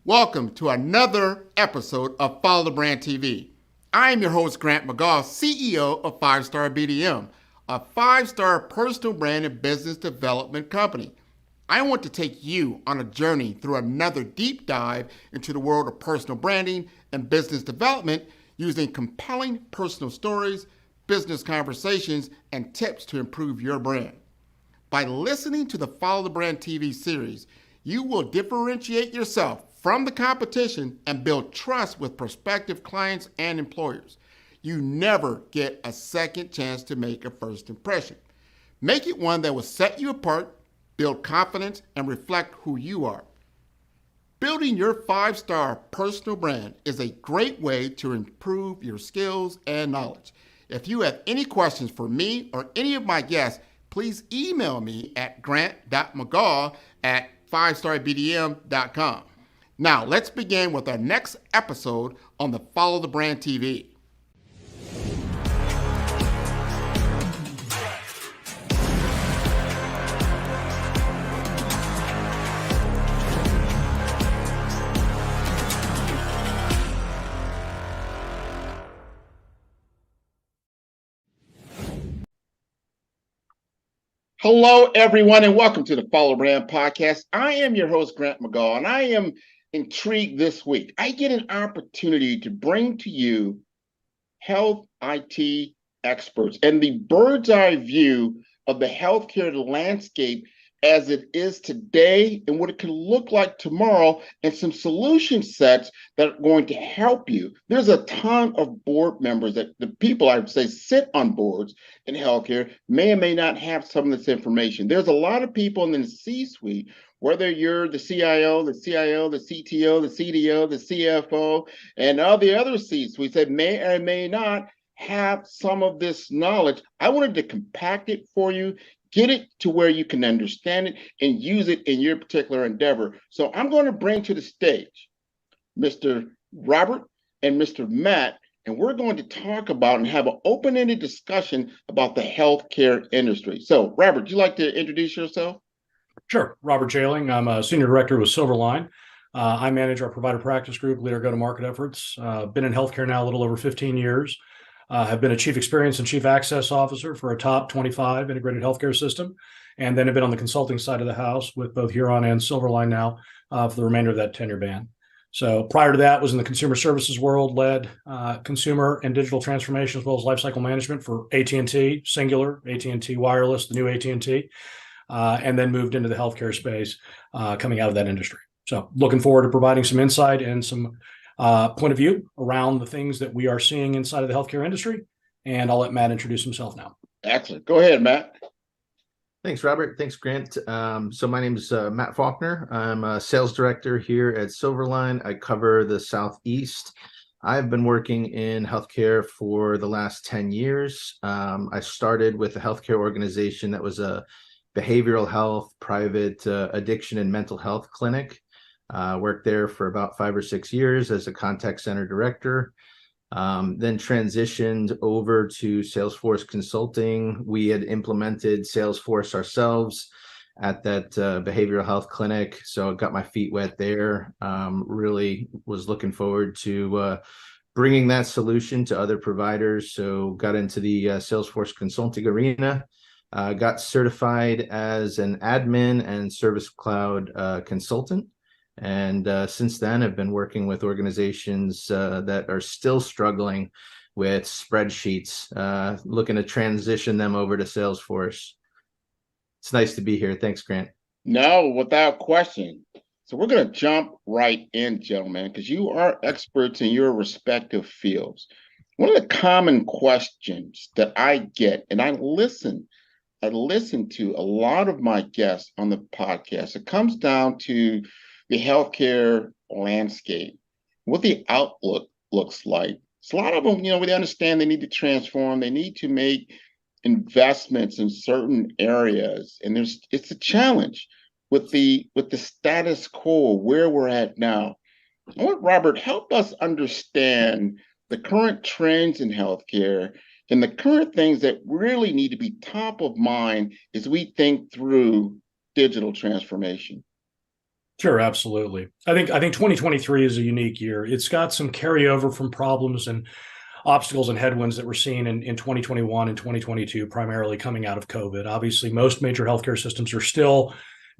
Welcome to another episode of Follow the Brand TV. I am your host, Grant McGaugh, CEO of 5-Star BDM, a 5-star personal brand and business development company. I want to take you on a journey through another deep dive into the world of personal branding and business development using compelling personal stories, business conversations, and tips to improve your brand. By listening to the Follow the Brand TV series, you will differentiate yourself from the competition and build trust with prospective clients and employers. You never get a second chance to make a first impression. Make it one that will set you apart, build confidence, and reflect who you are. Building your 5-star personal brand is a great way to improve your skills and knowledge. If you have any questions for me or any of my guests, please email me at grant.mcgaugh@5starbdm.com. Now, let's begin with our next episode on the Follow the Brand TV. Hello, everyone, and welcome to the Follow Brand Podcast. I am your host, Grant McGaugh, and I am intrigued this week. I get an opportunity to bring to you health IT experts and the bird's eye view of the healthcare landscape as it is today and what it can look like tomorrow, and some solution sets that are going to help you. There's a ton of board members that the people I would say sit on boards in healthcare may or may not have some of this information. There's a lot of people in the C-suite, whether you're the CIO, the CTO, the CDO, the CFO, and all the other C-suites that may or may not have some of this knowledge. I wanted to compact it for you, get it to where you can understand it and use it in your particular endeavor. So I'm going to bring to the stage Mr. Robert and Mr. Matt, and we're going to talk about and have an open-ended discussion about the healthcare industry. So, Robert, would you like to introduce yourself? Sure. Robert Jehling. I'm a senior director with Silverline. I manage our provider practice group, lead our go-to-market efforts. Been in healthcare now a little over 15 years. Have been a chief experience and chief access officer for a top 25 integrated healthcare system, and then have been on the consulting side of the house with both Huron and Silverline now for the remainder of that tenure band. So prior to that, was in the consumer services world, led consumer and digital transformation as well as lifecycle management for AT&T, Singular, AT&T Wireless, the new AT&T, and then moved into the healthcare space coming out of that industry. So looking forward to providing some insight and some point of view around the things that we are seeing inside of the healthcare industry. And I'll let Matt introduce himself now. Excellent. Go ahead, Matt. Thanks, Robert. Thanks, Grant. So my name is Matt Falkner. I'm a sales director here at Silverline. I cover the Southeast. I've been working in healthcare for the last 10 years. I started with a healthcare organization that was a behavioral health, private addiction and mental health clinic. Worked there for about 5 or 6 years as a contact center director, then transitioned over to Salesforce Consulting. We had implemented Salesforce ourselves at that behavioral health clinic, so I got my feet wet there. Really was looking forward to bringing that solution to other providers, so got into the Salesforce Consulting arena. Got certified as an admin and Service Cloud consultant. And since then, I've been working with organizations that are still struggling with spreadsheets, looking to transition them over to Salesforce. It's nice to be here. Thanks, Grant. No, without question. So we're going to jump right in, gentlemen, because you are experts in your respective fields. One of the common questions that I get, and I listen to a lot of my guests on the podcast, it comes down to the healthcare landscape, what the outlook looks like. So a lot of them, we understand they need to transform, they need to make investments in certain areas, and it's a challenge with the status quo where we're at now. I want Robert help us understand the current trends in healthcare and the current things that really need to be top of mind as we think through digital transformation. Sure, absolutely. I think 2023 is a unique year. It's got some carryover from problems and obstacles and headwinds that we're seeing in 2021 and 2022, primarily coming out of COVID. Obviously, most major healthcare systems are still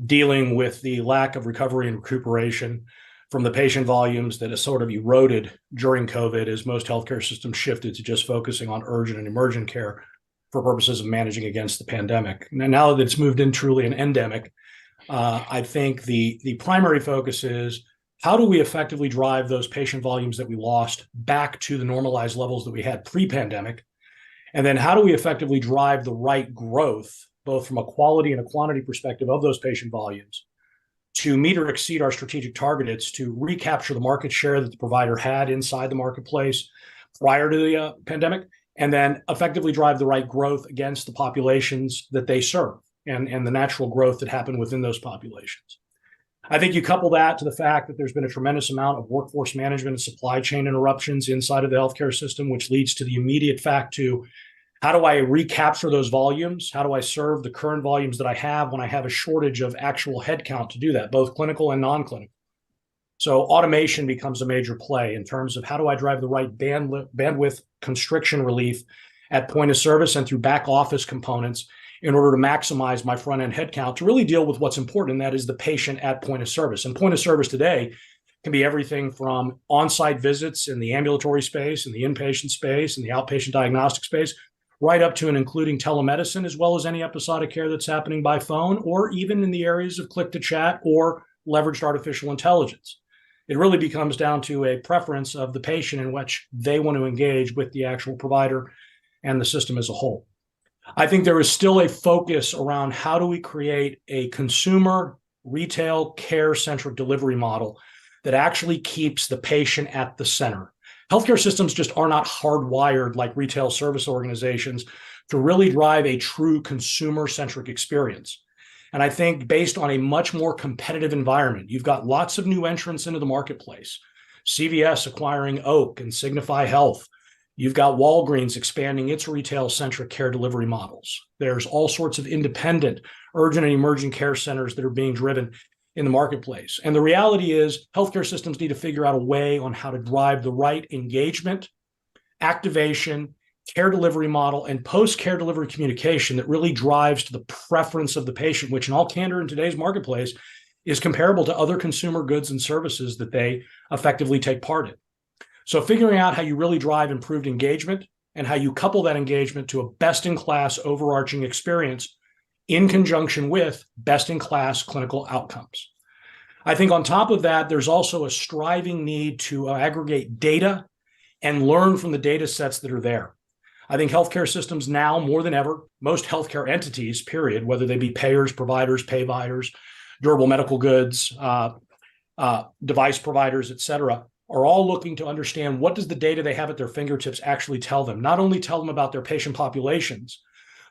dealing with the lack of recovery and recuperation from the patient volumes that has sort of eroded during COVID as most healthcare systems shifted to just focusing on urgent and emergent care for purposes of managing against the pandemic. Now that it's moved in truly an endemic, I think the primary focus is how do we effectively drive those patient volumes that we lost back to the normalized levels that we had pre-pandemic? And then how do we effectively drive the right growth, both from a quality and a quantity perspective of those patient volumes, to meet or exceed our strategic targets to recapture the market share that the provider had inside the marketplace prior to the pandemic, and then effectively drive the right growth against the populations that they serve and the natural growth that happened within those populations. I think you couple that to the fact that there's been a tremendous amount of workforce management and supply chain interruptions inside of the healthcare system, which leads to the immediate fact to how do I recapture those volumes? How do I serve the current volumes that I have when I have a shortage of actual headcount to do that, both clinical and non-clinical? So automation becomes a major play in terms of how do I drive the right bandwidth constriction relief at point of service and through back office components in order to maximize my front end headcount to really deal with what's important, and that is the patient at point of service. And point of service today can be everything from on-site visits in the ambulatory space, in the inpatient space, in the outpatient diagnostic space, right up to and including telemedicine, as well as any episodic care that's happening by phone, or even in the areas of click to chat or leveraged artificial intelligence. It really becomes down to a preference of the patient in which they want to engage with the actual provider and the system as a whole. I think there is still a focus around how do we create a consumer retail care-centric delivery model that actually keeps the patient at the center. Healthcare systems just are not hardwired like retail service organizations to really drive a true consumer-centric experience. And I think based on a much more competitive environment, you've got lots of new entrants into the marketplace. CVS acquiring Oak and Signify Health. You've got Walgreens expanding its retail-centric care delivery models. There's all sorts of independent, urgent and emerging care centers that are being driven in the marketplace. And the reality is healthcare systems need to figure out a way on how to drive the right engagement, activation, care delivery model, and post-care delivery communication that really drives to the preference of the patient, which in all candor in today's marketplace is comparable to other consumer goods and services that they effectively take part in. So figuring out how you really drive improved engagement and how you couple that engagement to a best-in-class overarching experience in conjunction with best-in-class clinical outcomes. I think on top of that, there's also a striving need to aggregate data and learn from the data sets that are there. I think healthcare systems now, more than ever, most healthcare entities, period, whether they be payers, providers, payviders, durable medical goods, device providers, et cetera, are all looking to understand what does the data they have at their fingertips actually tell them. Not only tell them about their patient populations,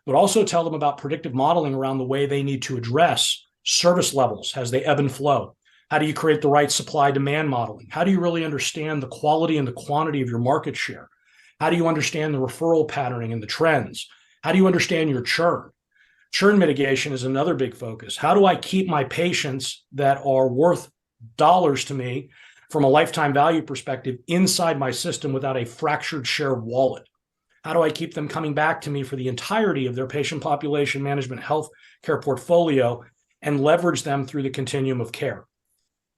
but also tell them about predictive modeling around the way they need to address service levels as they ebb and flow. How do you create the right supply-demand modeling? How do you really understand the quality and the quantity of your market share? How do you understand the referral patterning and the trends? How do you understand your churn? Churn mitigation is another big focus. How do I keep my patients that are worth dollars to me from a lifetime value perspective inside my system without a fractured share wallet? How do I keep them coming back to me for the entirety of their patient population management health care portfolio and leverage them through the continuum of care?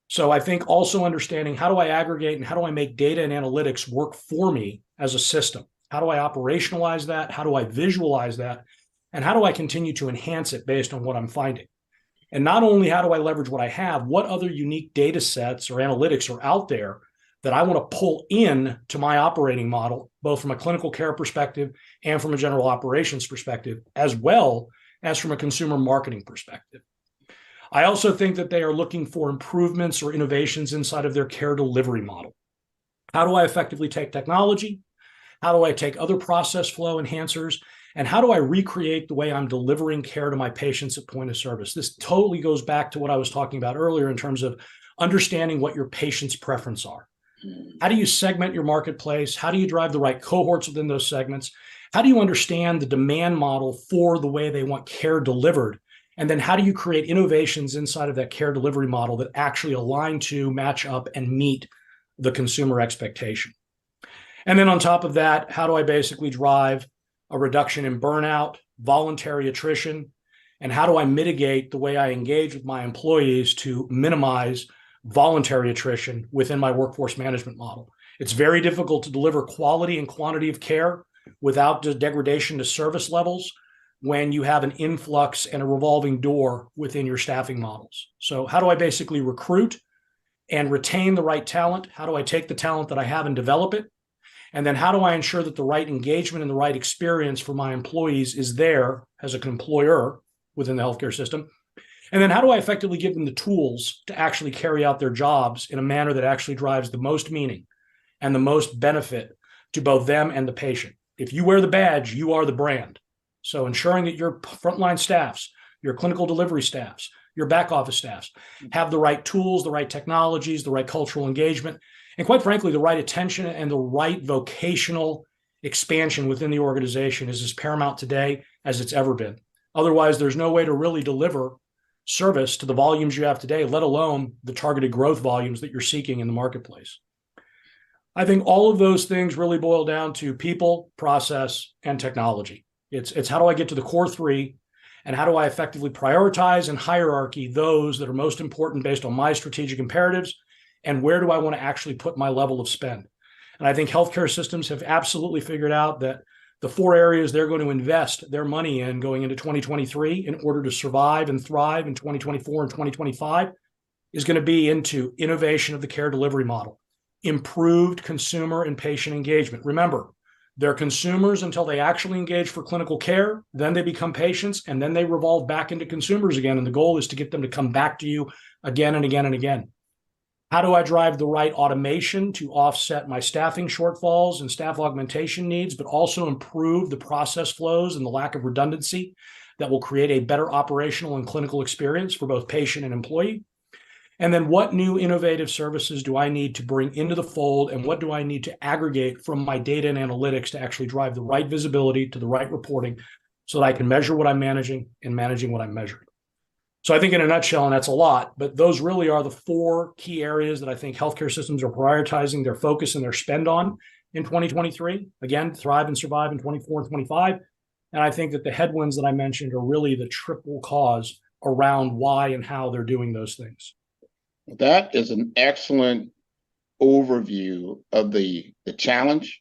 So I think also understanding how do I aggregate and how do I make data and analytics work for me as a system? How do I operationalize that? How do I visualize that? And how do I continue to enhance it based on what I'm finding? And not only how do I leverage what I have, what other unique data sets or analytics are out there that I want to pull in to my operating model, both from a clinical care perspective and from a general operations perspective, as well as from a consumer marketing perspective. I also think that they are looking for improvements or innovations inside of their care delivery model. How do I effectively take technology? How do I take other process flow enhancers? And how do I recreate the way I'm delivering care to my patients at point of service? This totally goes back to what I was talking about earlier in terms of understanding what your patient's preference are. How do you segment your marketplace? How do you drive the right cohorts within those segments? How do you understand the demand model for the way they want care delivered? And then how do you create innovations inside of that care delivery model that actually align to, match up, and meet the consumer expectation? And then on top of that, how do I basically drive a reduction in burnout, voluntary attrition, and how do I mitigate the way I engage with my employees to minimize voluntary attrition within my workforce management model? It's very difficult to deliver quality and quantity of care without the degradation to service levels when you have an influx and a revolving door within your staffing models. So how do I basically recruit and retain the right talent? How do I take the talent that I have and develop it? And then how do I ensure that the right engagement and the right experience for my employees is there as an employer within the healthcare system? And then how do I effectively give them the tools to actually carry out their jobs in a manner that actually drives the most meaning and the most benefit to both them and the patient? If you wear the badge, you are the brand. So ensuring that your frontline staffs, your clinical delivery staffs, your back office staffs have the right tools, the right technologies, the right cultural engagement, and quite frankly, the right attention and the right vocational expansion within the organization is as paramount today as it's ever been. Otherwise, there's no way to really deliver service to the volumes you have today, let alone the targeted growth volumes that you're seeking in the marketplace. I think all of those things really boil down to people, process, and technology. It's how do I get to the core three, and how do I effectively prioritize and hierarchy those that are most important based on my strategic imperatives, and where do I want to actually put my level of spend? And I think healthcare systems have absolutely figured out that the 4 areas they're going to invest their money in going into 2023 in order to survive and thrive in 2024 and 2025 is going to be into innovation of the care delivery model, improved consumer and patient engagement. Remember, they're consumers until they actually engage for clinical care, then they become patients, and then they revolve back into consumers again. And the goal is to get them to come back to you again and again and again. How do I drive the right automation to offset my staffing shortfalls and staff augmentation needs, but also improve the process flows and the lack of redundancy that will create a better operational and clinical experience for both patient and employee? And then what new innovative services do I need to bring into the fold, and what do I need to aggregate from my data and analytics to actually drive the right visibility to the right reporting so that I can measure what I'm managing and managing what I'm measuring? So I think in a nutshell, and that's a lot, but those really are the 4 key areas that I think healthcare systems are prioritizing their focus and their spend on in 2023. Again, thrive and survive in 24 and 25. And I think that the headwinds that I mentioned are really the triple cause around why and how they're doing those things. That is an excellent overview of the challenge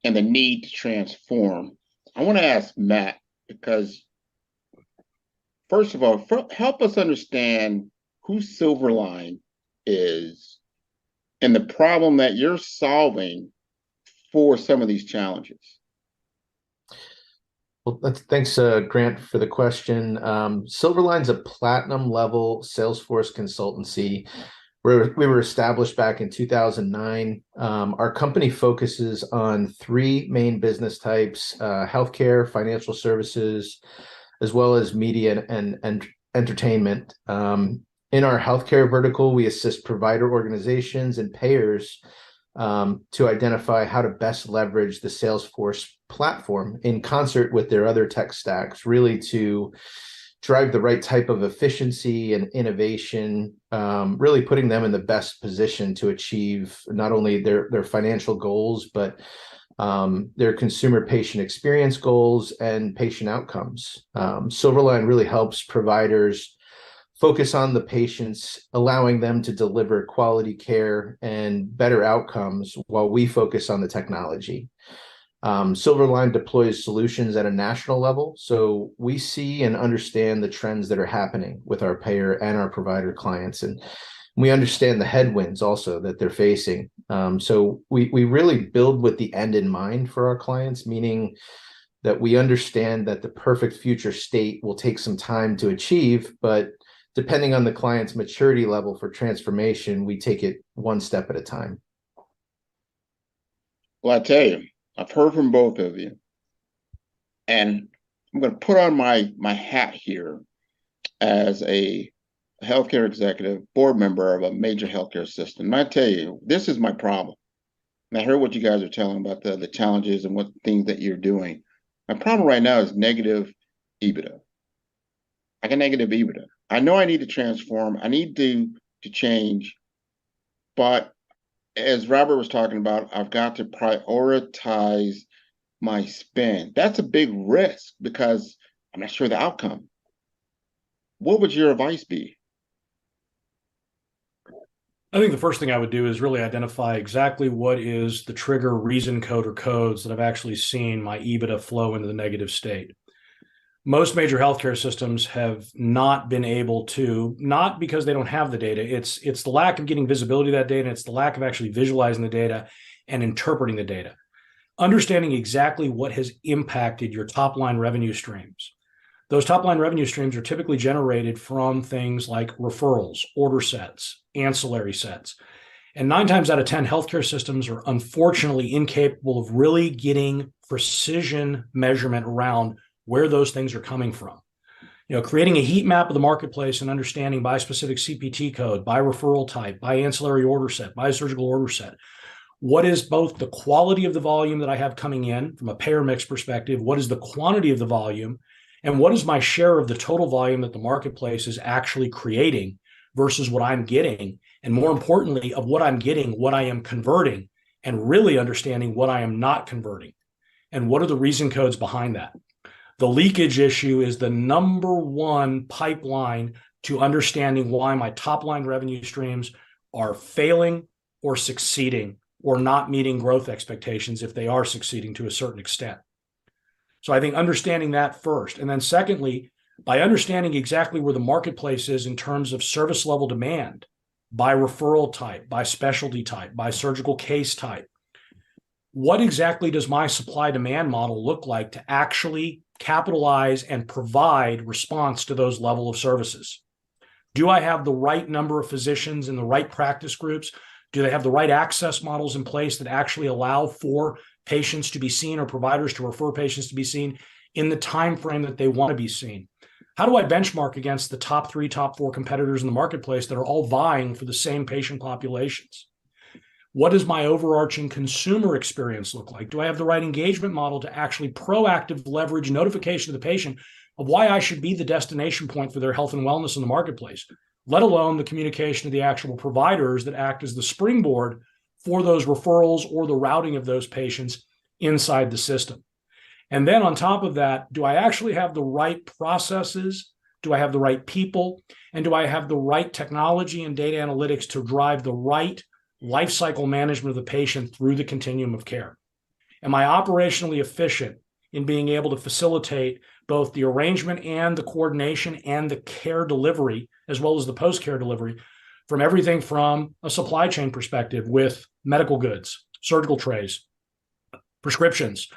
and the need to transform. I want to ask Matt, because first of all, help us understand who Silverline is and the problem that you're solving for some of these challenges. Well, thanks, Grant, for the question. Silverline's a platinum level Salesforce consultancy. We were established back in 2009. Our company focuses on 3 main business types: healthcare, financial services, as well as media and entertainment. In our healthcare vertical, we assist provider organizations and payers to identify how to best leverage the Salesforce platform in concert with their other tech stacks, really to drive the right type of efficiency and innovation, really putting them in the best position to achieve not only their financial goals, but their consumer patient experience goals and patient outcomes. Silverline really helps providers focus on the patients, allowing them to deliver quality care and better outcomes while we focus on the technology. Silverline deploys solutions at a national level, so we see and understand the trends that are happening with our payer and our provider clients, and we understand the headwinds also that they're facing. So we really build with the end in mind for our clients, meaning that we understand that the perfect future state will take some time to achieve, but depending on the client's maturity level for transformation, we take it one step at a time. Well, I tell you, I've heard from both of you, and I'm going to put on my hat here as a healthcare executive, board member of a major healthcare system. And I tell you, this is my problem. And I heard what you guys are telling about the challenges and what things that you're doing. My problem right now is negative EBITDA. I got negative EBITDA. I know I need to transform. I need to change. But as Robert was talking about, I've got to prioritize my spend. That's a big risk because I'm not sure the outcome. What would your advice be? I think the first thing I would do is really identify exactly what is the trigger reason code or codes that I've actually seen my EBITDA flow into the negative state. Most major healthcare systems have not been able to, not because they don't have the data, it's the lack of getting visibility to that data, and it's the lack of actually visualizing the data and interpreting the data. Understanding exactly what has impacted your top line revenue streams. Those top line revenue streams are typically generated from things like referrals, order sets, ancillary sets. And 9 times out of 10, healthcare systems are unfortunately incapable of really getting precision measurement around where those things are coming from. Creating a heat map of the marketplace and understanding by specific CPT code, by referral type, by ancillary order set, by surgical order set, what is both the quality of the volume that I have coming in from a payer mix perspective, what is the quantity of the volume, and what is my share of the total volume that the marketplace is actually creating versus what I'm getting, and more importantly, of what I'm getting, what I am converting, and really understanding what I am not converting, and what are the reason codes behind that. The leakage issue is the number one pipeline to understanding why my top line revenue streams are failing or succeeding or not meeting growth expectations if they are succeeding to a certain extent. So I think understanding that first. And then secondly, by understanding exactly where the marketplace is in terms of service level demand, by referral type, by specialty type, by surgical case type, what exactly does my supply demand model look like to actually capitalize and provide response to those level of services? Do I have the right number of physicians in the right practice groups? Do they have the right access models in place that actually allow for patients to be seen or providers to refer patients to be seen in the time frame that they want to be seen? How do I benchmark against the top 3, top 4 competitors in the marketplace that are all vying for the same patient populations? What does my overarching consumer experience look like? Do I have the right engagement model to actually proactive leverage notification of the patient of why I should be the destination point for their health and wellness in the marketplace, let alone the communication of the actual providers that act as the springboard for those referrals or the routing of those patients inside the system? And then on top of that, do I actually have the right processes? Do I have the right people? And do I have the right technology and data analytics to drive the right life cycle management of the patient through the continuum of care? Am I operationally efficient in being able to facilitate both the arrangement and the coordination and the care delivery, as well as the post-care delivery, from everything from a supply chain perspective with medical goods, surgical trays, prescriptions,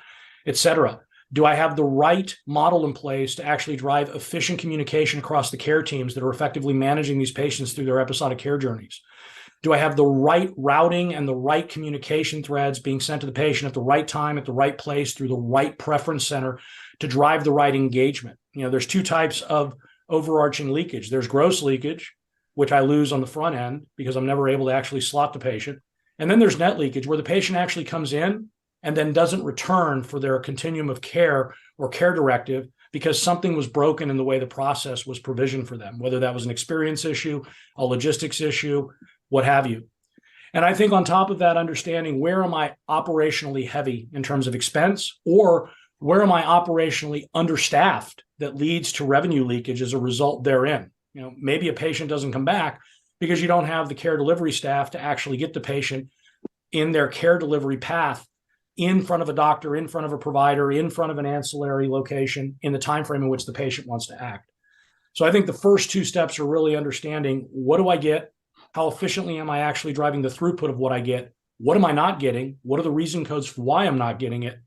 etc.? Do I have the right model in place to actually drive efficient communication across the care teams that are effectively managing these patients through their episodic care journeys? Do I have the right routing and the right communication threads being sent to the patient at the right time, at the right place, through the right preference center to drive the right engagement? There's 2 types of overarching leakage. There's gross leakage, which I lose on the front end because I'm never able to actually slot the patient. And then there's net leakage, where the patient actually comes in and then doesn't return for their continuum of care or care directive because something was broken in the way the process was provisioned for them, whether that was an experience issue, a logistics issue, what have you. And I think on top of that, understanding where am I operationally heavy in terms of expense, or where am I operationally understaffed that leads to revenue leakage as a result therein? Maybe a patient doesn't come back because you don't have the care delivery staff to actually get the patient in their care delivery path in front of a doctor, in front of a provider, in front of an ancillary location in the time frame in which the patient wants to act. So I think the first 2 steps are really understanding, what do I get? How efficiently am I actually driving the throughput of what I get? What am I not getting? What are the reason codes for why I'm not getting it?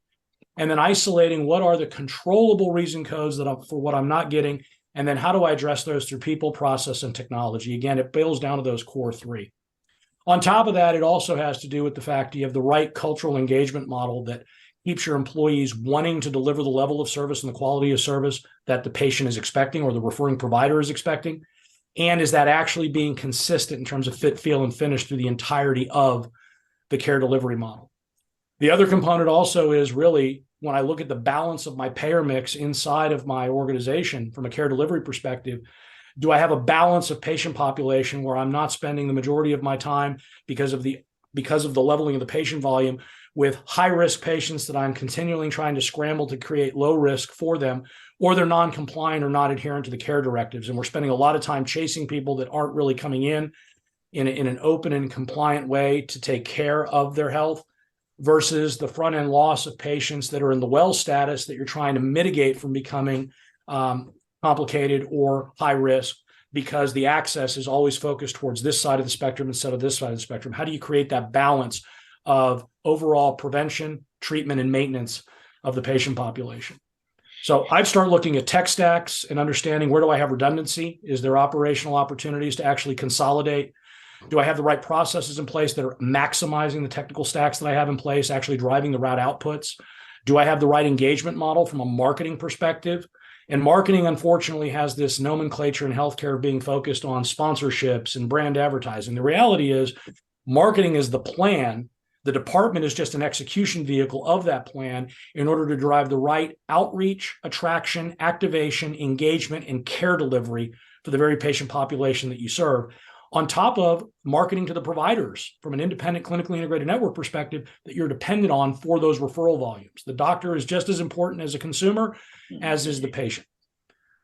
And then isolating what are the controllable reason codes for what I'm not getting, and then how do I address those through people, process, and technology? Again, it boils down to those core 3. On top of that, it also has to do with the fact you have the right cultural engagement model that keeps your employees wanting to deliver the level of service and the quality of service that the patient is expecting or the referring provider is expecting. And is that actually being consistent in terms of fit, feel, and finish through the entirety of the care delivery model? The other component also is really when I look at the balance of my payer mix inside of my organization from a care delivery perspective, do I have a balance of patient population where I'm not spending the majority of my time because of the leveling of the patient volume with high-risk patients that I'm continually trying to scramble to create low risk for them, or they're non-compliant or not adherent to the care directives. And we're spending a lot of time chasing people that aren't really coming in an open and compliant way to take care of their health, versus the front-end loss of patients that are in the well status that you're trying to mitigate from becoming complicated or high risk, because the access is always focused towards this side of the spectrum instead of this side of the spectrum. How do you create that balance of overall prevention, treatment, and maintenance of the patient population? So I'd start looking at tech stacks and understanding, where do I have redundancy? Is there operational opportunities to actually consolidate? Do I have the right processes in place that are maximizing the technical stacks that I have in place, actually driving the route outputs? Do I have the right engagement model from a marketing perspective? And marketing, unfortunately, has this nomenclature in healthcare being focused on sponsorships and brand advertising. The reality is, marketing is the plan. The department is just an execution vehicle of that plan in order to drive the right outreach, attraction, activation, engagement, and care delivery for the very patient population that you serve, on top of marketing to the providers from an independent clinically integrated network perspective that you're dependent on for those referral volumes. The doctor is just as important as a consumer as is the patient.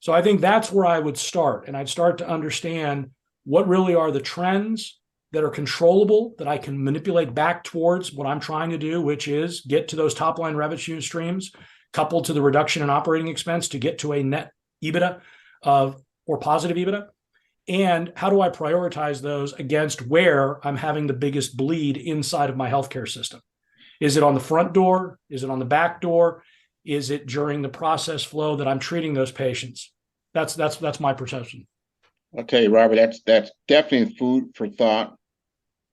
So I think that's where I would start. And I'd start to understand what really are the trends that are controllable, that I can manipulate back towards what I'm trying to do, which is get to those top line revenue streams, coupled to the reduction in operating expense to get to a net EBITDA or positive EBITDA. And how do I prioritize those against where I'm having the biggest bleed inside of my healthcare system? Is it on the front door? Is it on the back door? Is it during the process flow that I'm treating those patients? That's my perception. I'll tell you, Robert, that's definitely food for thought.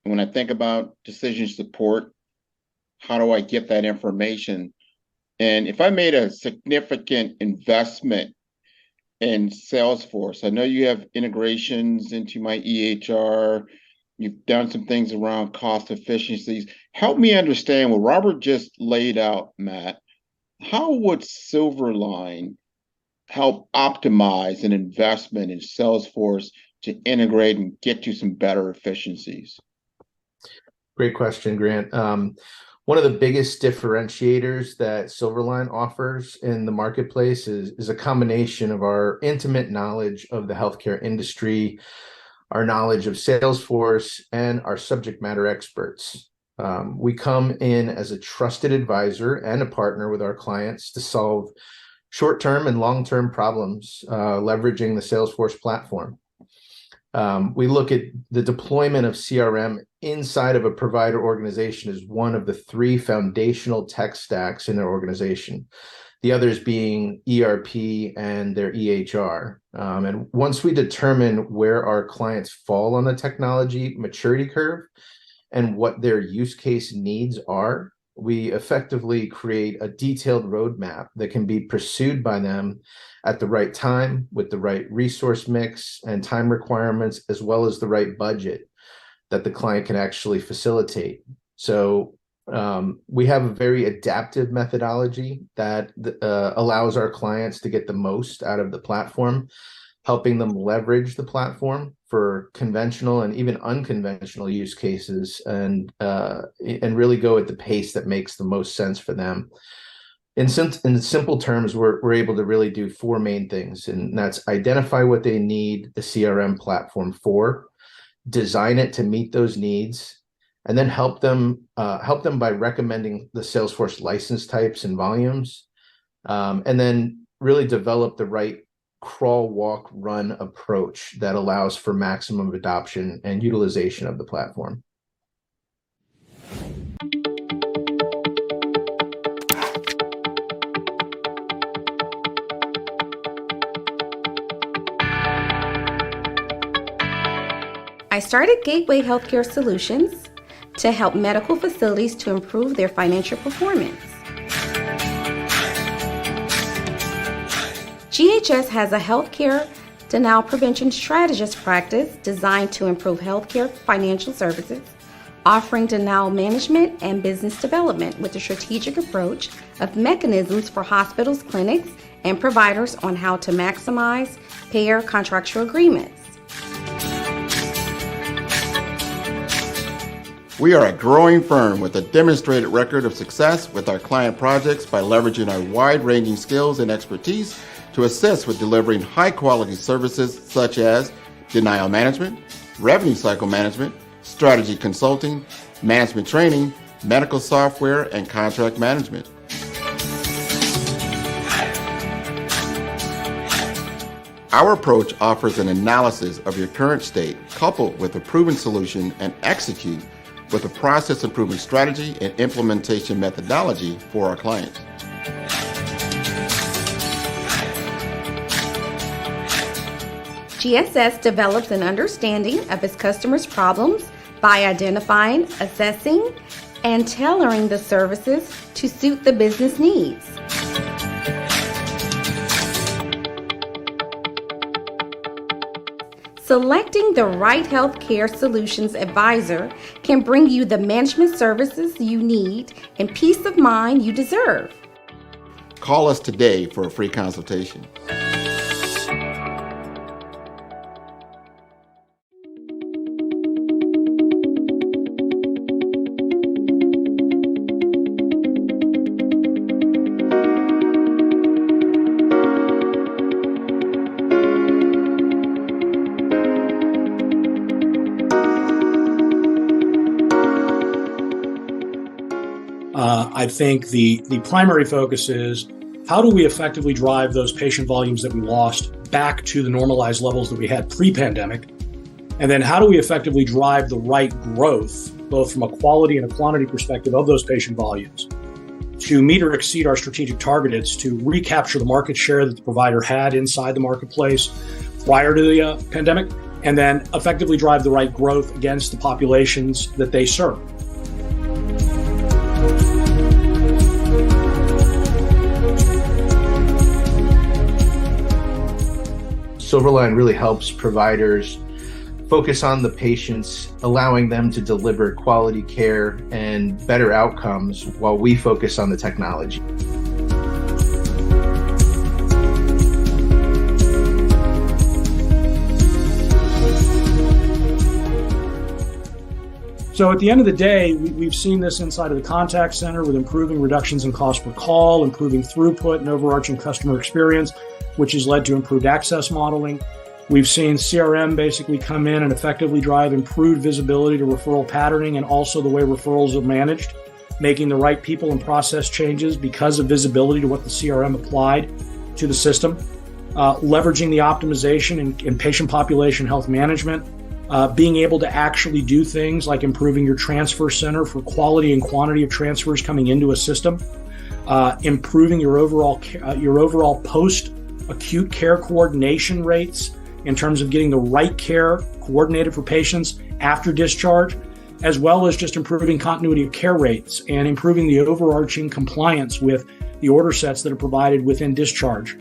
When I think about decision support, how do I get that information? And if I made a significant investment in Salesforce, I know you have integrations into my EHR, you've done some things around cost efficiencies. Help me understand what Robert just laid out, Matt. How would Silverline help optimize an investment in Salesforce to integrate and get you some better efficiencies? Great question, Grant. One of the biggest differentiators that Silverline offers in the marketplace is a combination of our intimate knowledge of the healthcare industry, our knowledge of Salesforce, and our subject matter experts. We come in as a trusted advisor and a partner with our clients to solve short-term and long-term problems, leveraging the Salesforce platform. We look at the deployment of CRM inside of a provider organization as one of the three foundational tech stacks in their organization, the others being ERP and their EHR. And once we determine where our clients fall on the technology maturity curve and what their use case needs are, we effectively create a detailed roadmap that can be pursued by them at the right time with the right resource mix and time requirements, as well as the right budget that the client can actually facilitate. So we have a very adaptive methodology that allows our clients to get the most out of the platform, helping them leverage the platform for conventional and even unconventional use cases, and really go at the pace that makes the most sense for them. In simple terms, we're able to really do four main things, and that's identify what they need the CRM platform for, design it to meet those needs, and then help them by recommending the Salesforce license types and volumes, and then really develop the right crawl, walk, run approach that allows for maximum adoption and utilization of the platform. I started Gateway Healthcare Solutions to help medical facilities to improve their financial performance. GHS has a healthcare denial prevention strategist practice designed to improve healthcare financial services offering denial management and business development with a strategic approach of mechanisms for hospitals, clinics, and providers on how to maximize payer contractual agreements. We are a growing firm with a demonstrated record of success with our client projects by leveraging our wide-ranging skills and expertise to assist with delivering high-quality services such as denial management, revenue cycle management, strategy consulting, management training, medical software, and contract management. Our approach offers an analysis of your current state coupled with a proven solution and execute with a process improvement strategy and implementation methodology for our clients. GSS develops an understanding of its customers' problems by identifying, assessing, and tailoring the services to suit the business needs. Selecting the right healthcare solutions advisor can bring you the management services you need and peace of mind you deserve. Call us today for a free consultation. I think the primary focus is how do we effectively drive those patient volumes that we lost back to the normalized levels that we had pre-pandemic? And then how do we effectively drive the right growth, both from a quality and a quantity perspective of those patient volumes to meet or exceed our strategic targets to recapture the market share that the provider had inside the marketplace prior to the pandemic, and then effectively drive the right growth against the populations that they serve. Silverline really helps providers focus on the patients, allowing them to deliver quality care and better outcomes while we focus on the technology. So at the end of the day, we've seen this inside of the contact center with improving reductions in cost per call, improving throughput and overarching customer experience, which has led to improved access modeling. We've seen CRM basically come in and effectively drive improved visibility to referral patterning and also the way referrals are managed, making the right people and process changes because of visibility to what the CRM applied to the system, leveraging the optimization in patient population health management, being able to actually do things like improving your transfer center for quality and quantity of transfers coming into a system, improving your overall post-acute care coordination rates in terms of getting the right care coordinated for patients after discharge, as well as just improving continuity of care rates and improving the overarching compliance with the order sets that are provided within discharge.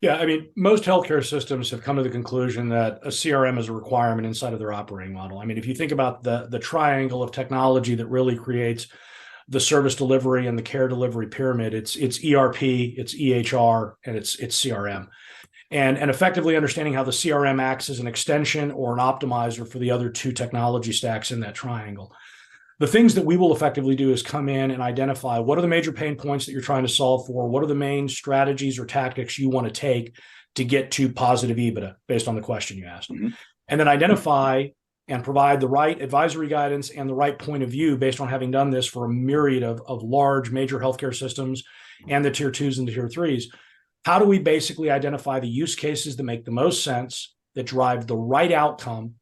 Yeah, I mean, most healthcare systems have come to the conclusion that a CRM is a requirement inside of their operating model. I mean, if you think about the triangle of technology that really creates the service delivery and the care delivery pyramid, it's ERP, it's EHR, and it's CRM. And effectively understanding how the CRM acts as an extension or an optimizer for the other two technology stacks in that triangle. The things that we will effectively do is come in and identify what are the major pain points that you're trying to solve for, what are the main strategies or tactics you want to take to get to positive EBITDA based on the question you asked. Mm-hmm. And then identify and provide the right advisory guidance and the right point of view based on having done this for a myriad of large major healthcare systems and the tier 2s and the tier 3s. How do we basically identify the use cases that make the most sense, that drive the right outcome,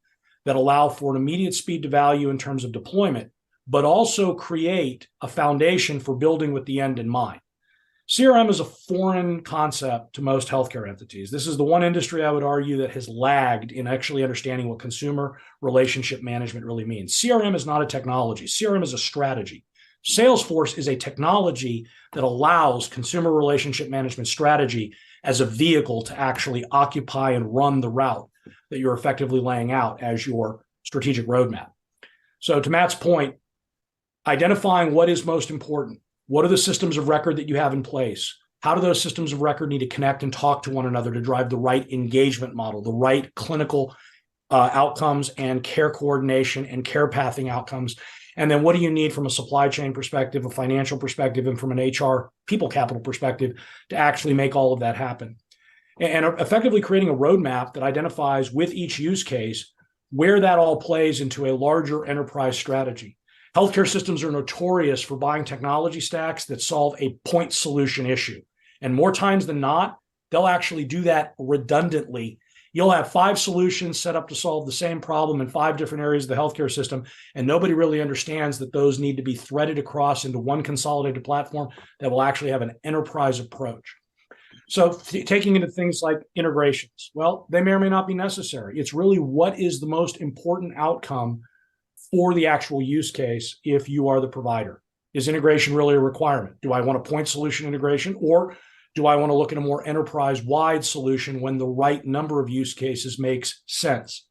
that allow for an immediate speed to value in terms of deployment, but also create a foundation for building with the end in mind? CRM is a foreign concept to most healthcare entities. This is the one industry I would argue that has lagged in actually understanding what consumer relationship management really means. CRM is not a technology. CRM is a strategy. Salesforce is a technology that allows consumer relationship management strategy as a vehicle to actually occupy and run the route that you're effectively laying out as your strategic roadmap. So to Matt's point, identifying what is most important. What are the systems of record that you have in place? How do those systems of record need to connect and talk to one another to drive the right engagement model, the right clinical outcomes and care coordination and care pathing outcomes? And then what do you need from a supply chain perspective, a financial perspective, and from an HR people capital perspective to actually make all of that happen? And effectively creating a roadmap that identifies with each use case where that all plays into a larger enterprise strategy. Healthcare systems are notorious for buying technology stacks that solve a point solution issue. And more times than not, they'll actually do that redundantly. You'll have 5 solutions set up to solve the same problem in 5 different areas of the healthcare system, and nobody really understands that those need to be threaded across into one consolidated platform that will actually have an enterprise approach. So taking into things like integrations, well, they may or may not be necessary. It's really what is the most important outcome for the actual use case if you are the provider. Is integration really a requirement? Do I want a point solution integration, or do I want to look at a more enterprise-wide solution when the right number of use cases makes sense?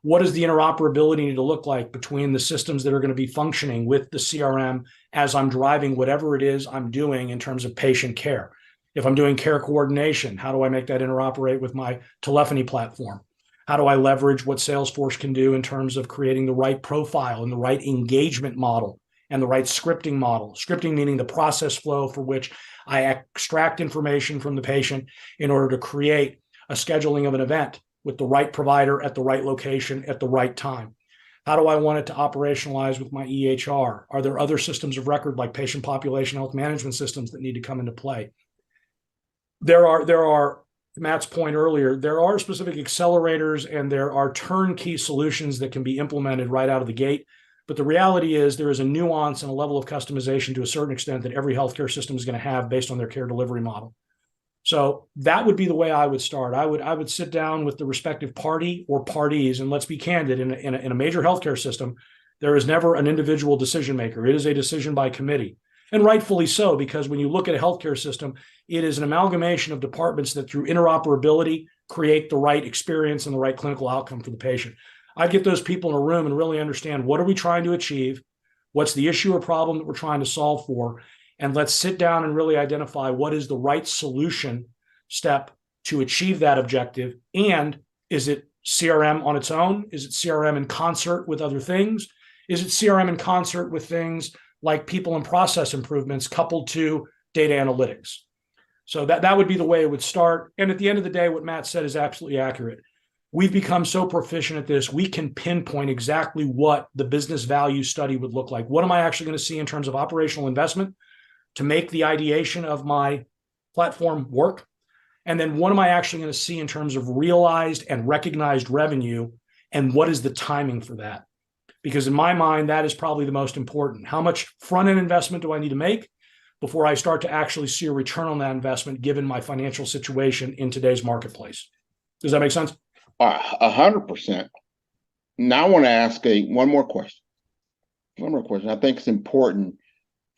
What does the interoperability need to look like between the systems that are going to be functioning with the CRM as I'm driving whatever it is I'm doing in terms of patient care? If I'm doing care coordination, how do I make that interoperate with my telephony platform? How do I leverage what Salesforce can do in terms of creating the right profile and the right engagement model and the right scripting model? Scripting meaning the process flow for which I extract information from the patient in order to create a scheduling of an event with the right provider at the right location at the right time. How do I want it to operationalize with my EHR? Are there other systems of record like patient population health management systems that need to come into play? There are, Matt's point earlier, there are specific accelerators and there are turnkey solutions that can be implemented right out of the gate. But the reality is there is a nuance and a level of customization to a certain extent that every healthcare system is going to have based on their care delivery model. So that would be the way I would start. I would sit down with the respective party or parties, and let's be candid, in a major healthcare system, there is never an individual decision maker. It is a decision by committee. And rightfully so, because when you look at a healthcare system, it is an amalgamation of departments that through interoperability create the right experience and the right clinical outcome for the patient. I'd get those people in a room and really understand what are we trying to achieve, what's the issue or problem that we're trying to solve for, and let's sit down and really identify what is the right solution step to achieve that objective. And is it CRM on its own? Is it CRM in concert with other things? Is it CRM in concert with things like people and process improvements coupled to data analytics? So that would be the way it would start. And at the end of the day, what Matt said is absolutely accurate. We've become so proficient at this, we can pinpoint exactly what the business value study would look like. What am I actually going to see in terms of operational investment to make the ideation of my platform work? And then what am I actually going to see in terms of realized and recognized revenue? And what is the timing for that? Because in my mind, that is probably the most important. How much front-end investment do I need to make before I start to actually see a return on that investment given my financial situation in today's marketplace? Does that make sense? 100%. Now I want to ask one more question. I think it's important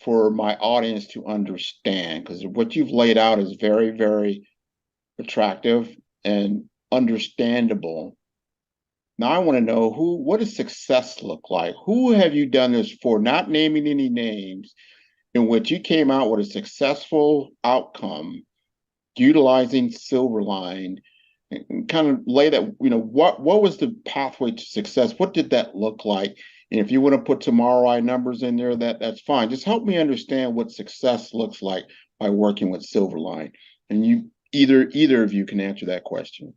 for my audience to understand, because what you've laid out is very, very attractive and understandable. Now I want to know what does success look like? Who have you done this for? Not naming any names, in which you came out with a successful outcome utilizing Silverline, and kind of lay that, what was the pathway to success? What did that look like? And if you want to put tomorrow numbers in there, that's fine. Just help me understand what success looks like by working with Silverline. And either of you can answer that question.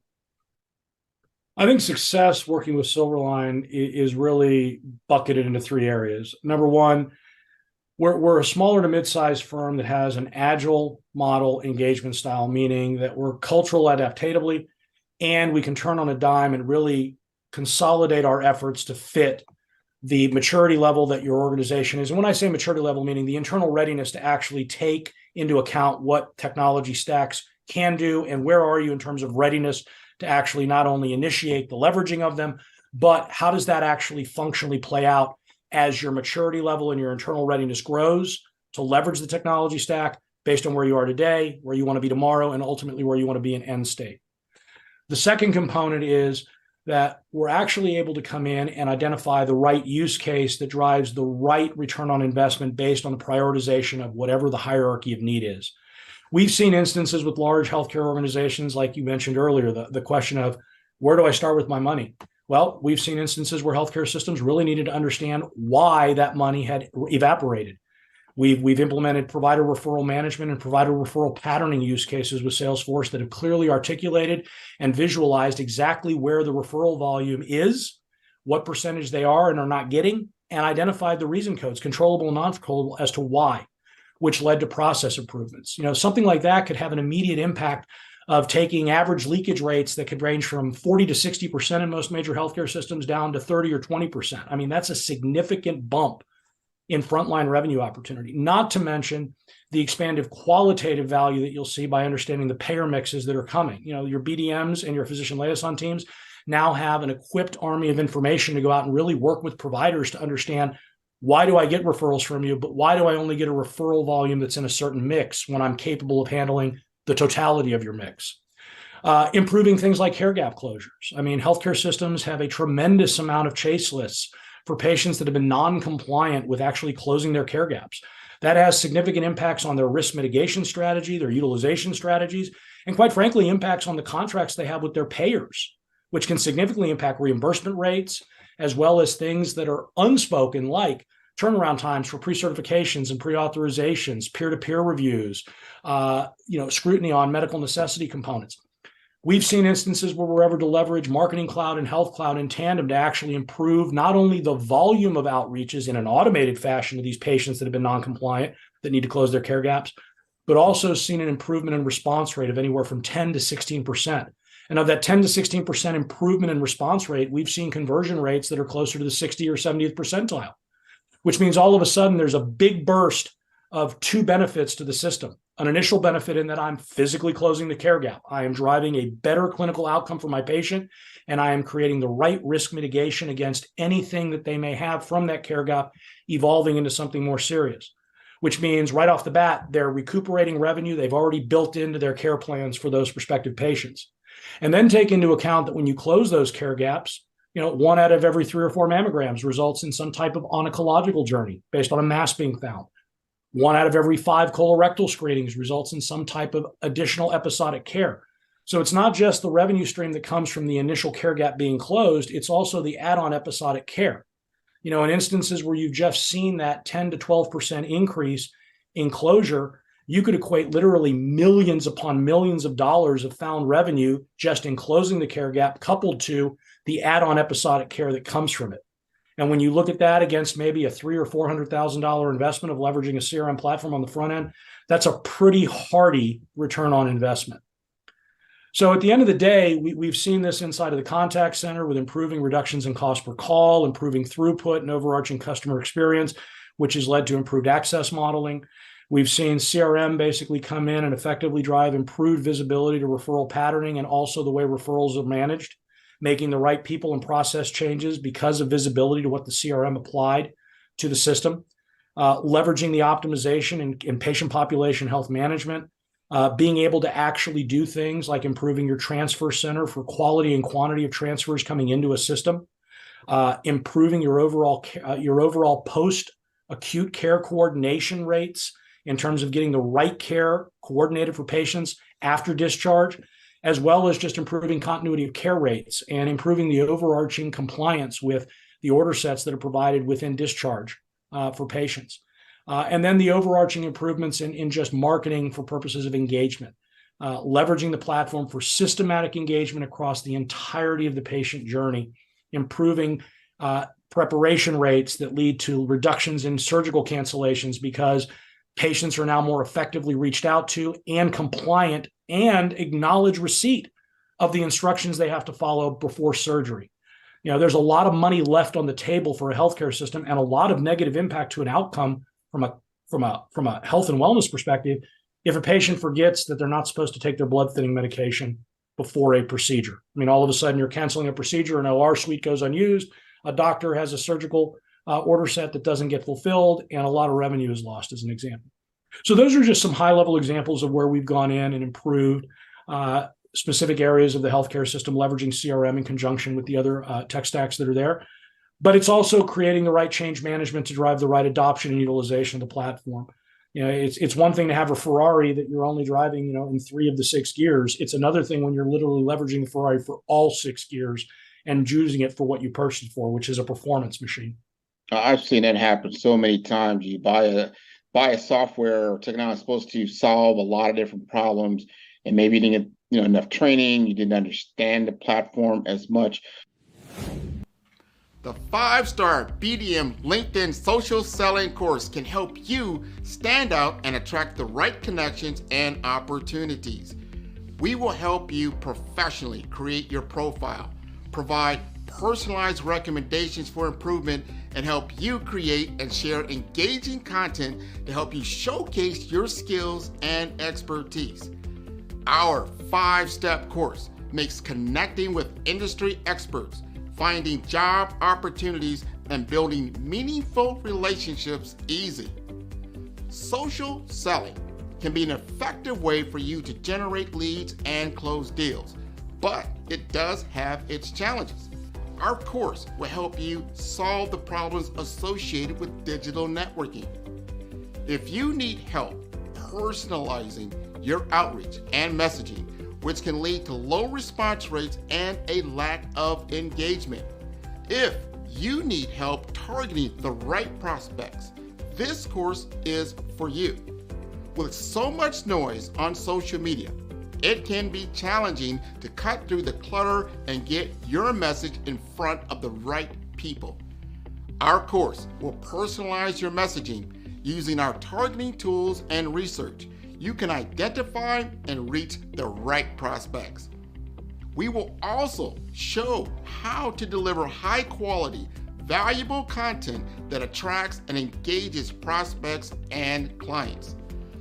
I think success working with Silverline is really bucketed into 3 areas. Number one, we're a smaller to mid-sized firm that has an agile model engagement style, meaning that we're cultural adaptatively, and we can turn on a dime and really consolidate our efforts to fit the maturity level that your organization is. And when I say maturity level, meaning the internal readiness to actually take into account what technology stacks can do and where are you in terms of readiness to actually not only initiate the leveraging of them, but how does that actually functionally play out as your maturity level and your internal readiness grows to leverage the technology stack based on where you are today, where you want to be tomorrow, and ultimately where you want to be in end state. The second component is that we're actually able to come in and identify the right use case that drives the right return on investment based on the prioritization of whatever the hierarchy of need is. We've seen instances with large healthcare organizations, like you mentioned earlier, the question of where do I start with my money? Well, we've seen instances where healthcare systems really needed to understand why that money had evaporated. We've implemented provider referral management and provider referral patterning use cases with Salesforce that have clearly articulated and visualized exactly where the referral volume is, what percentage they are and are not getting, and identified the reason codes, controllable and non-controllable, as to why, which led to process improvements. Something like that could have an immediate impact of taking average leakage rates that could range from 40 to 60% in most major healthcare systems down to 30 or 20%. I mean, that's a significant bump in frontline revenue opportunity, not to mention the expanded qualitative value that you'll see by understanding the payer mixes that are coming. Your BDMs and your physician liaison teams now have an equipped army of information to go out and really work with providers to understand, why do I get referrals from you, but why do I only get a referral volume that's in a certain mix when I'm capable of handling the totality of your mix? Improving things like care gap closures. I mean, healthcare systems have a tremendous amount of chase lists for patients that have been non-compliant with actually closing their care gaps. That has significant impacts on their risk mitigation strategy, their utilization strategies, and quite frankly, impacts on the contracts they have with their payers, which can significantly impact reimbursement rates, as well as things that are unspoken, like turnaround times for pre-certifications and pre-authorizations, peer-to-peer reviews, scrutiny on medical necessity components. We've seen instances where we're able to leverage Marketing Cloud and Health Cloud in tandem to actually improve not only the volume of outreaches in an automated fashion to these patients that have been non-compliant that need to close their care gaps, but also seen an improvement in response rate of anywhere from 10 to 16%. And of that 10 to 16% improvement in response rate, we've seen conversion rates that are closer to the 60 or 70th percentile, which means all of a sudden there's a big burst of two benefits to the system. An initial benefit in that I'm physically closing the care gap. I am driving a better clinical outcome for my patient, and I am creating the right risk mitigation against anything that they may have from that care gap evolving into something more serious, which means right off the bat, they're recuperating revenue they've already built into their care plans for those prospective patients. And then take into account that when you close those care gaps, 1 out of every 3 or 4 mammograms results in some type of oncological journey based on a mass being found. 1 out of every 5 colorectal screenings results in some type of additional episodic care. So it's not just the revenue stream that comes from the initial care gap being closed, it's also the add-on episodic care. In instances where you've just seen that 10 to 12% increase in closure, you could equate literally millions upon millions of dollars of found revenue just in closing the care gap, coupled to the add-on episodic care that comes from it. And when you look at that against maybe a $300,000 or $400,000 investment of leveraging a CRM platform on the front end, that's a pretty hearty return on investment. So at the end of the day, we've seen this inside of the contact center with improving reductions in cost per call, improving throughput and overarching customer experience, which has led to improved access modeling. We've seen CRM basically come in and effectively drive improved visibility to referral patterning and also the way referrals are managed, making the right people and process changes because of visibility to what the CRM applied to the system, leveraging the optimization in patient population health management, being able to actually do things like improving your transfer center for quality and quantity of transfers coming into a system, improving your overall post-acute care coordination rates in terms of getting the right care coordinated for patients after discharge, as well as just improving continuity of care rates and improving the overarching compliance with the order sets that are provided within discharge for patients. And then the overarching improvements in just marketing for purposes of engagement, leveraging the platform for systematic engagement across the entirety of the patient journey, improving preparation rates that lead to reductions in surgical cancellations because patients are now more effectively reached out to and compliant and acknowledge receipt of the instructions they have to follow before surgery. There's a lot of money left on the table for a healthcare system and a lot of negative impact to an outcome from a health and wellness perspective if a patient forgets that they're not supposed to take their blood thinning medication before a procedure. All of a sudden you're canceling a procedure, an OR suite goes unused, a doctor has a surgical order set that doesn't get fulfilled, and a lot of revenue is lost, as an example. So those are just some high-level examples of where we've gone in and improved specific areas of the healthcare system, leveraging CRM in conjunction with the other tech stacks that are there. But it's also creating the right change management to drive the right adoption and utilization of the platform. It's one thing to have a Ferrari that you're only driving, in 3 of the 6 gears. It's another thing when you're literally leveraging the Ferrari for all 6 gears and using it for what you purchased for, which is a performance machine. I've seen that happen so many times. You buy a software or technology supposed to solve a lot of different problems, and maybe you didn't get enough training, you didn't understand the platform as much. The 5-star BDM LinkedIn social selling course can help you stand out and attract the right connections and opportunities. We will help you professionally create your profile, provide personalized recommendations for improvement, and help you create and share engaging content to help you showcase your skills and expertise. Our 5-step course makes connecting with industry experts, finding job opportunities, and building meaningful relationships easy. Social selling can be an effective way for you to generate leads and close deals, but it does have its challenges. Our course will help you solve the problems associated with digital networking. If you need help personalizing your outreach and messaging, which can lead to low response rates and a lack of engagement. If you need help targeting the right prospects, this course is for you. With so much noise on social media, it can be challenging to cut through the clutter and get your message in front of the right people. Our course will personalize your messaging using our targeting tools and research. You can identify and reach the right prospects. We will also show how to deliver high quality, valuable content that attracts and engages prospects and clients.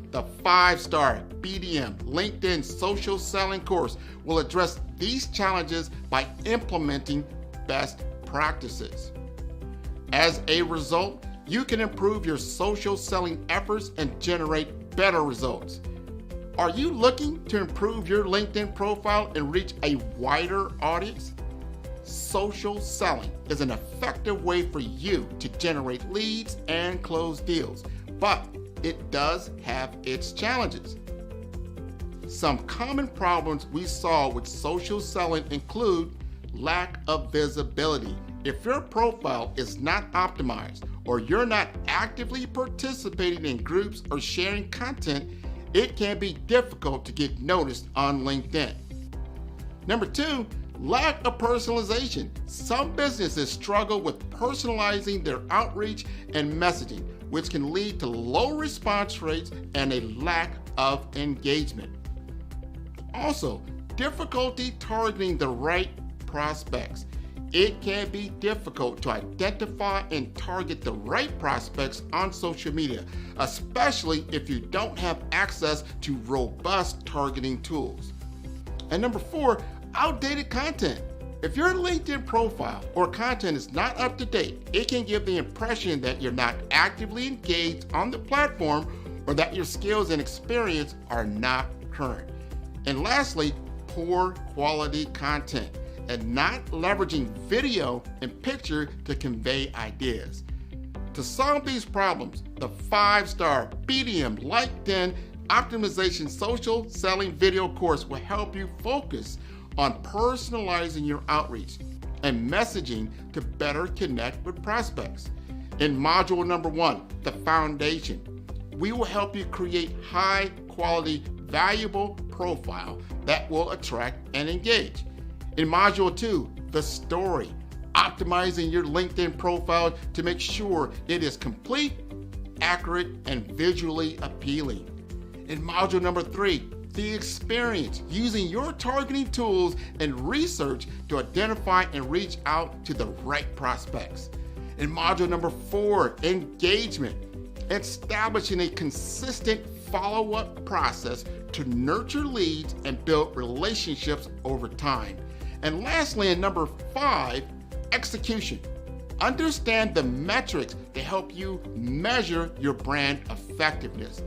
The 5-star BDM LinkedIn social selling course will address these challenges by implementing best practices. As a result, you can improve your social selling efforts and generate better results. Are you looking to improve your LinkedIn profile and reach a wider audience? Social selling is an effective way for you to generate leads and close deals, but it does have its challenges. Some common problems we saw with social selling include lack of visibility. If your profile is not optimized or you're not actively participating in groups or sharing content, it can be difficult to get noticed on LinkedIn. Number 2, lack of personalization. Some businesses struggle with personalizing their outreach and messaging, which can lead to low response rates and a lack of engagement. Also, difficulty targeting the right prospects. It can be difficult to identify and target the right prospects on social media, especially if you don't have access to robust targeting tools. And number 4, outdated content. If your LinkedIn profile or content is not up to date, it can give the impression that you're not actively engaged on the platform or that your skills and experience are not current. And lastly, poor quality content and not leveraging video and picture to convey ideas. To solve these problems, the 5-star BDM LinkedIn Optimization Social Selling Video course will help you focus on personalizing your outreach and messaging to better connect with prospects. In module number 1, the foundation, we will help you create high quality, valuable profile that will attract and engage. In module 2, the story, optimizing your LinkedIn profile to make sure it is complete, accurate, and visually appealing. In module number 3, the experience, using your targeting tools and research to identify and reach out to the right prospects. In module number 4, engagement, establishing a consistent follow-up process to nurture leads and build relationships over time. And lastly, in number 5, execution, Understand the metrics to help you measure your brand effectiveness.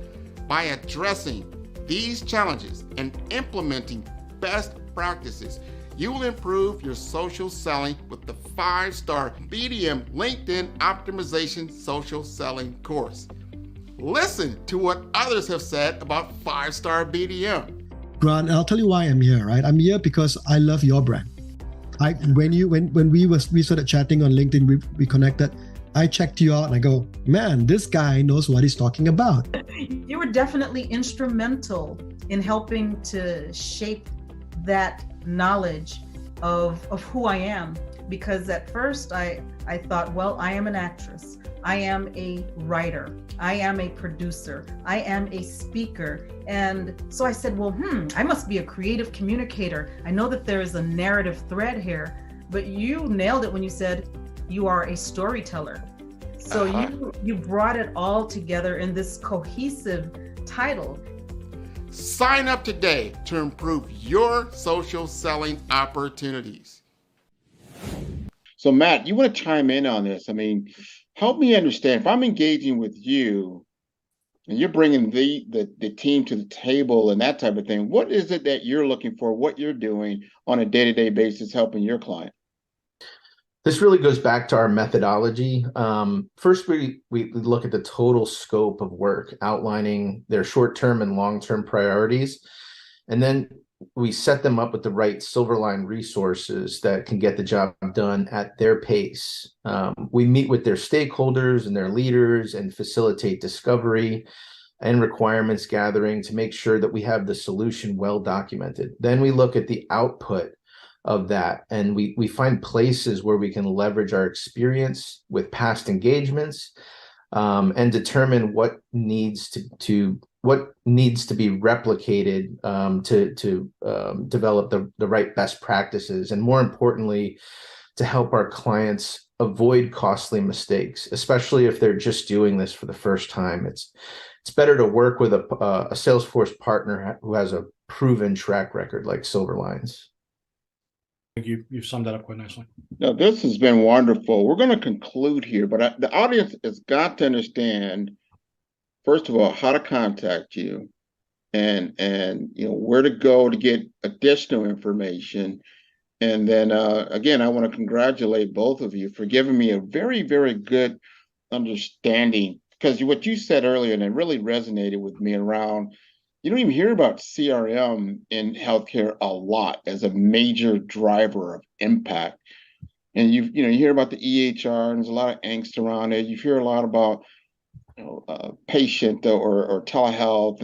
By addressing these challenges and implementing best practices, you will improve your social selling with the 5-star BDM LinkedIn Optimization Social Selling course. Listen to what others have said about 5-star BDM. Grant, I'll tell you why I'm here, right? I'm here because I love your brand. When we started chatting on LinkedIn, we connected. I checked you out and I go, man, this guy knows what he's talking about. You were definitely instrumental in helping to shape that knowledge of who I am. Because at first I thought, well, I am an actress. I am a writer. I am a producer. I am a speaker. And so I said, well, I must be a creative communicator. I know that there is a narrative thread here, but you nailed it when you said you are a storyteller. So you brought it all together in this cohesive title. Sign up today to improve your social selling opportunities. So Matt, you want to chime in on this? I mean, help me understand, if I'm engaging with you and you're bringing the team to the table and that type of thing, what is it that you're looking for, what you're doing on a day-to-day basis helping your client? This really goes back to our methodology. First, we look at the total scope of work, outlining their short-term and long-term priorities. And then we set them up with the right Silverline resources that can get the job done at their pace. We meet with their stakeholders and their leaders and facilitate discovery and requirements gathering to make sure that we have the solution well documented. Then we look at the output of that, and we find places where we can leverage our experience with past engagements and determine what needs to be replicated to develop the right best practices, and more importantly, to help our clients avoid costly mistakes, especially if they're just doing this for the first time. It's better to work with a Salesforce partner who has a proven track record like Silverline's. I think you've summed that up quite nicely. Now, this has been wonderful. We're going to conclude here, but the audience has got to understand, first of all, how to contact you and where to go to get additional information. And then, again, I want to congratulate both of you for giving me a very, very good understanding, because what you said earlier, and it really resonated with me around, you don't even hear about CRM in healthcare a lot as a major driver of impact. And you hear about the EHR, and there's a lot of angst around it. You hear a lot about patient or telehealth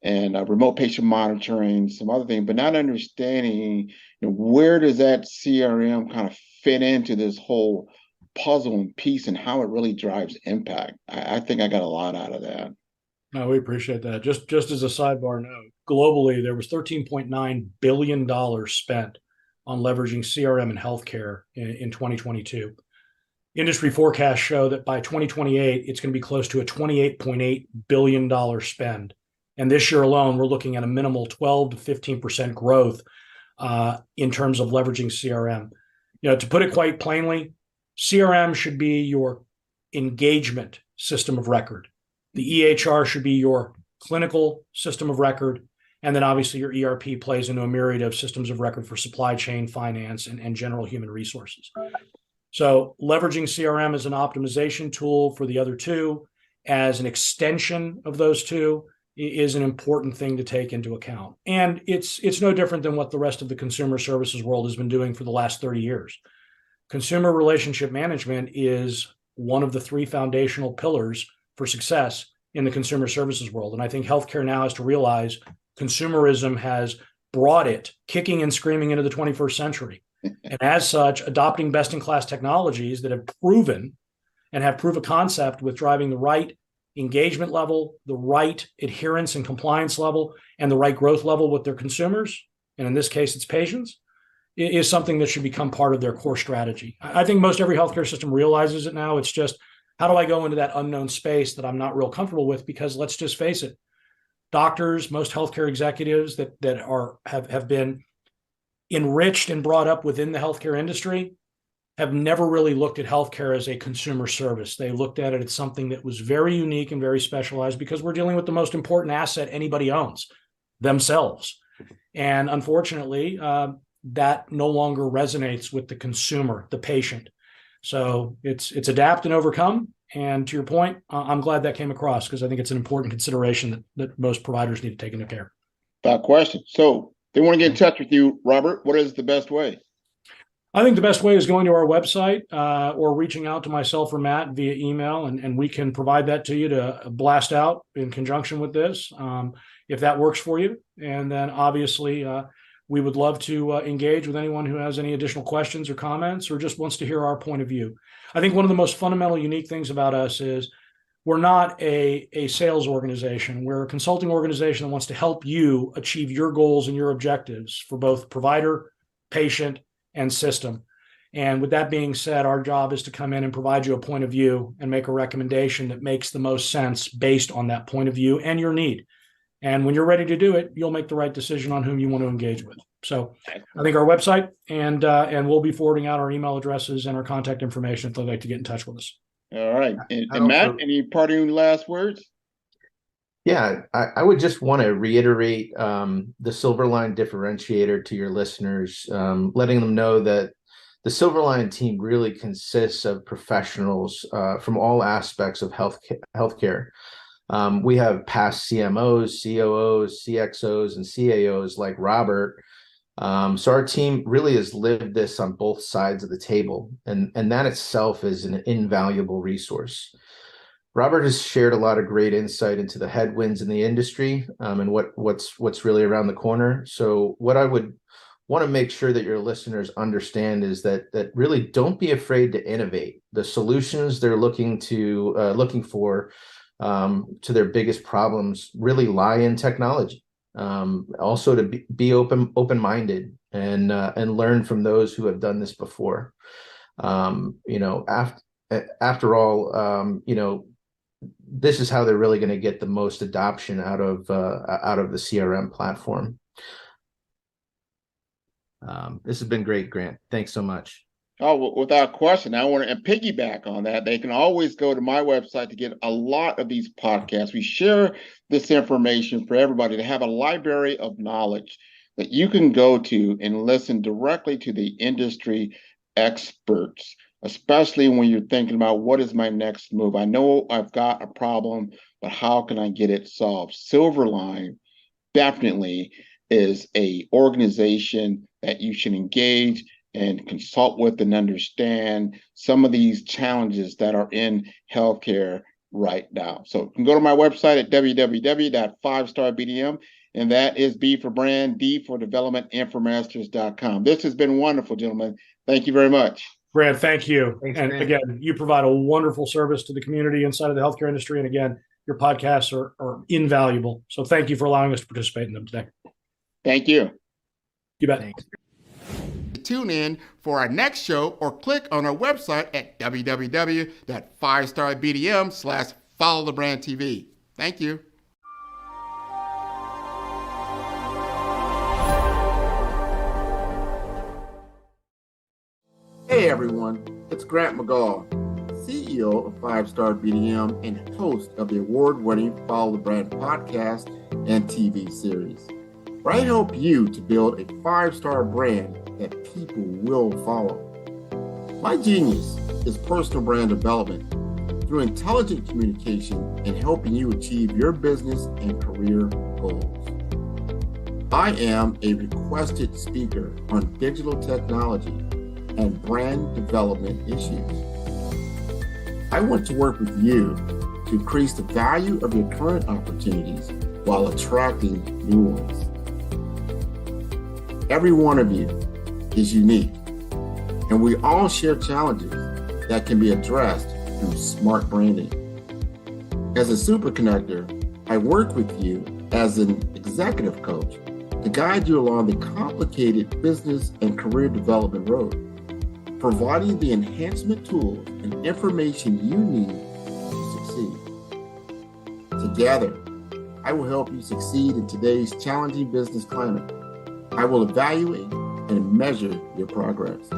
and remote patient monitoring, some other things, but not understanding where does that CRM kind of fit into this whole puzzle and piece and how it really drives impact. I think I got a lot out of that. No, we appreciate that. Just as a sidebar note, globally, there was $13.9 billion spent on leveraging CRM in healthcare in 2022. Industry forecasts show that by 2028, it's going to be close to a $28.8 billion spend. And this year alone, we're looking at a minimal 12 to 15% growth in terms of leveraging CRM. To put it quite plainly, CRM should be your engagement system of record. The EHR should be your clinical system of record. And then obviously your ERP plays into a myriad of systems of record for supply chain, finance, and general human resources. So leveraging CRM as an optimization tool for the other two, as an extension of those two, is an important thing to take into account. And it's no different than what the rest of the consumer services world has been doing for the last 30 years. Consumer relationship management is one of the 3 foundational pillars for success in the consumer services world. And I think healthcare now has to realize consumerism has brought it kicking and screaming into the 21st century. And as such, adopting best-in-class technologies that have proven and have proof of concept with driving the right engagement level, the right adherence and compliance level, and the right growth level with their consumers, and in this case, it's patients, is something that should become part of their core strategy. I think most every healthcare system realizes it now. It's just, how do I go into that unknown space that I'm not real comfortable with? Because let's just face it, doctors, most healthcare executives that have been enriched and brought up within the healthcare industry have never really looked at healthcare as a consumer service. They looked at it as something that was very unique and very specialized because we're dealing with the most important asset anybody owns, themselves. And unfortunately, that no longer resonates with the consumer, the patient. So it's adapt and overcome. And to your point, I'm glad that came across because I think it's an important consideration that most providers need to take into care. Without question. So they want to get in touch with you, Robert. What is the best way? I think the best way is going to our website or reaching out to myself or Matt via email, and we can provide that to you to blast out in conjunction with this, if that works for you. And then obviously, we would love to engage with anyone who has any additional questions or comments or just wants to hear our point of view. I think one of the most fundamental unique things about us is we're not a sales organization. We're a consulting organization that wants to help you achieve your goals and your objectives for both provider, patient, and system. And with that being said, our job is to come in and provide you a point of view and make a recommendation that makes the most sense based on that point of view and your need. And when you're ready to do it, you'll make the right decision on whom you want to engage with. So I think our website and we'll be forwarding out our email addresses and our contact information if they'd like to get in touch with us. All right. And Matt, any parting last words? Yeah, I would just want to reiterate the Silverline differentiator to your listeners, letting them know that the Silverline team really consists of professionals from all aspects of healthcare. We have past CMOs, COOs, CXOs, and CAOs like Robert. So our team really has lived this on both sides of the table, and that itself is an invaluable resource. Robert has shared a lot of great insight into the headwinds in the industry and what's really around the corner. So what I would want to make sure that your listeners understand is that really don't be afraid to innovate. The solutions they're looking for to their biggest problems really lie in technology. Also to be open-minded and learn from those who have done this before. After all, this is how they're really going to get the most adoption out of the CRM platform. This has been great, Grant. Thanks so much. Oh, well, without question. I want to piggyback on that. They can always go to my website to get a lot of these podcasts. We share this information for everybody to have a library of knowledge that you can go to and listen directly to the industry experts, especially when you're thinking about what is my next move. I know I've got a problem, but how can I get it solved? Silverline definitely is an organization that you should engage and consult with and understand some of these challenges that are in healthcare right now. So you can go to my website at www.5starbdm, and that is B for brand, D for development, Infomasters.com. This has been wonderful, gentlemen. Thank you very much. Brad, thank you. Thanks, and Grant. Again, you provide a wonderful service to the community inside of the healthcare industry. And again, your podcasts are invaluable. So thank you for allowing us to participate in them today. Thank you. You bet. Thanks. Tune in for our next show or click on our website at www.5starbdm/followthebrandtv. Thank you. Hey everyone, it's Grant McGaugh, CEO of 5-Star BDM and host of the award-winning Follow the Brand podcast and TV series, where I help you to build a 5-star brand that people will follow. My genius is personal brand development through intelligent communication and helping you achieve your business and career goals. I am a requested speaker on digital technology and brand development issues. I want to work with you to increase the value of your current opportunities while attracting new ones. Every one of you is unique, and we all share challenges that can be addressed through smart branding. As a super connector, I work with you as an executive coach to guide you along the complicated business and career development road, providing the enhancement tools and information you need to succeed. Together, I will help you succeed in today's challenging business climate. I will evaluate and measure your progress.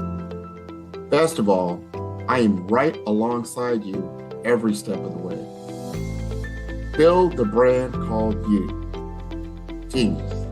Best of all, I am right alongside you every step of the way. Build the brand called you. Genius.